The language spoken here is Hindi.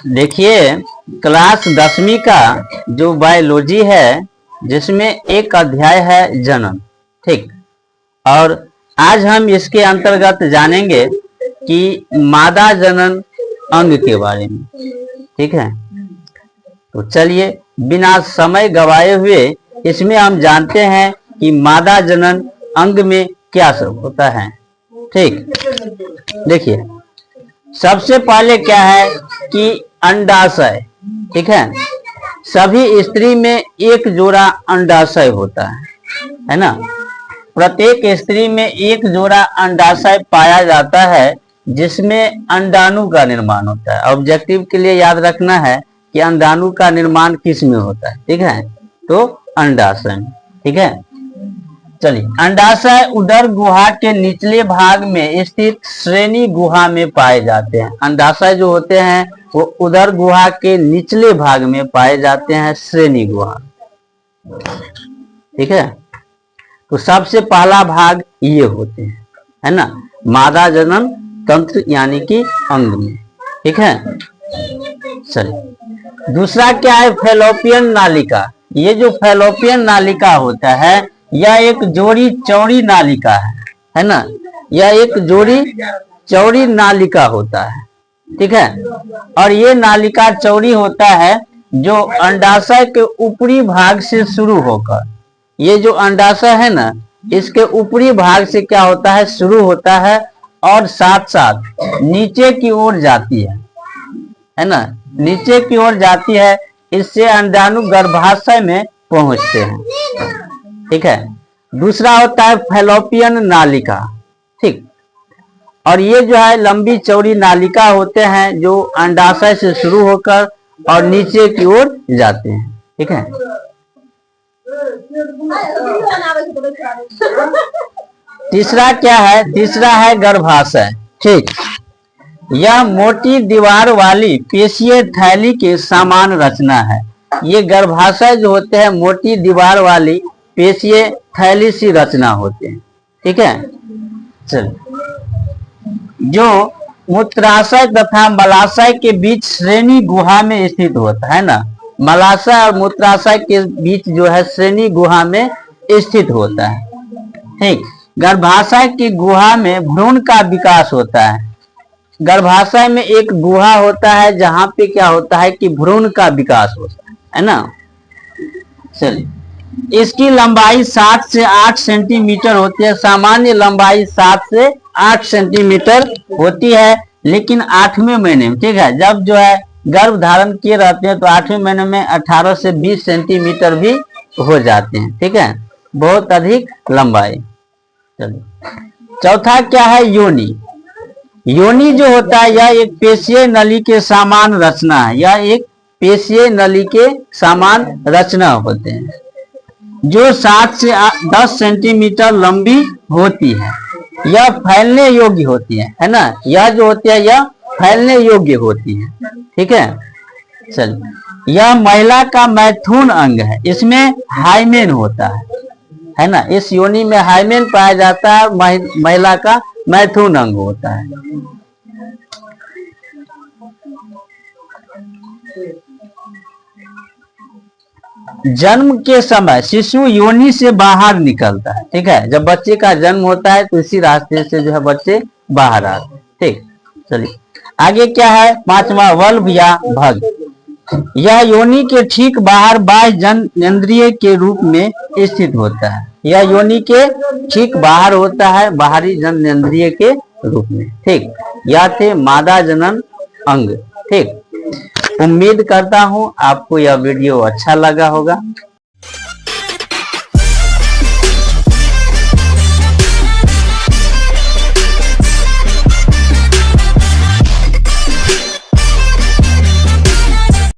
देखिए क्लास 10वीं का जो बायोलॉजी है, जिसमें एक अध्याय है जनन। ठीक, और आज हम इसके अंतर्गत जानेंगे कि मादा जनन अंग के बारे में। ठीक है, तो चलिए बिना समय गवाए हुए इसमें हम जानते हैं कि मादा जनन अंग में क्या सब होता है। ठीक, देखिए सबसे पहले क्या है कि अंडाशय। ठीक है, सभी स्त्री में एक जोड़ा अंडाशय होता है ना। प्रत्येक स्त्री में एक जोड़ा अंडाशय पाया जाता है, जिसमें अंडाणु का निर्माण होता है। ऑब्जेक्टिव के लिए याद रखना है कि अंडाणु का निर्माण किस में होता है। ठीक है, तो अंडाशय। ठीक है, चलिए अंडाशय उदर गुहा के निचले भाग में स्थित श्रेणी गुहा में पाए जाते हैं। अंडाशय जो होते हैं वो उदर गुहा के निचले भाग में पाए जाते हैं, श्रेणी गुहा। ठीक है, तो सबसे पहला भाग ये होते हैं, है ना, मादा जनन तंत्र यानी कि अंग में। ठीक है, चलिए दूसरा क्या है, फैलोपियन नालिका। ये जो फैलोपियन नालिका होता है यह एक जोड़ी चौड़ी नालिका है ना। यह एक जोड़ी चौड़ी नालिका होता है। ठीक है, और ये नालिका चौड़ी होता है जो अंडाशय के ऊपरी भाग से शुरू होकर, ये जो अंडाशय है ना, इसके ऊपरी भाग से क्या होता है, शुरू होता है और साथ साथ नीचे की ओर जाती है ना, नीचे की ओर जाती है। इससे अंडाणु गर्भाशय में पहुंचते हैं। ठीक है, दूसरा होता है फैलोपियन नालिका। ठीक, और ये जो है लंबी चौड़ी नालिका होते हैं जो अंडाशय से शुरू होकर और नीचे की ओर जाते हैं। ठीक है, तीसरा क्या है, तीसरा है गर्भाशय। ठीक, यह मोटी दीवार वाली पेशीय थैली के समान रचना है। ये गर्भाशय जो होते हैं मोटी दीवार वाली पेशीय थैली सी रचना होते हैं। ठीक है, चल जो मूत्राशय तथा मलाशय के बीच श्रेणी गुहा में स्थित होता है ना। मलाशय और मूत्राशय के बीच जो है श्रेणी गुहा में स्थित होता है। ठीक, गर्भाशय की गुहा में भ्रूण का विकास होता है। गर्भाशय में एक गुहा होता है जहां पे क्या होता है कि भ्रूण का विकास होता है ना। चलिए, इसकी लंबाई 7 से 8 सेंटीमीटर होती है। सामान्य लंबाई 7 से 8 सेंटीमीटर होती है, लेकिन 8वें महीने में, ठीक है, जब जो है गर्भ धारण किए रहते हैं तो 8वें महीने में 18 से 20 सेंटीमीटर भी हो जाते हैं। ठीक है, बहुत अधिक लंबाई। चलिए, चौथा क्या है, योनि। योनि जो होता है यह एक पेशीय नली के समान रचना है। यह एक पेशीय नली के समान रचना होते हैं जो 7 से 10 सेंटीमीटर लंबी होती है। यह फैलने योग्य होती है ना। यह जो होती है यह फैलने योग्य होती है। ठीक है, चलिए, यह महिला का मैथुन अंग है। इसमें हाइमेन होता है ना। इस योनि में हाइमेन पाया जाता है, महिला का मैथुन अंग होता है। जन्म के समय शिशु योनि से बाहर निकलता है। ठीक है, जब बच्चे का जन्म होता है तो इसी रास्ते से जो है बच्चे बाहर आते हैं। ठीक, चलिए आगे क्या है, पांचवा वल्व या भग। यह योनि के ठीक बाहर बाह्य जननेंद्रिय के रूप में स्थित होता है। यह योनि के ठीक बाहर होता है, बाहरी जननेंद्रिय के रूप में। ठीक, यह थे मादा जनन अंग। ठीक, उम्मीद करता हूं आपको यह वीडियो अच्छा लगा होगा।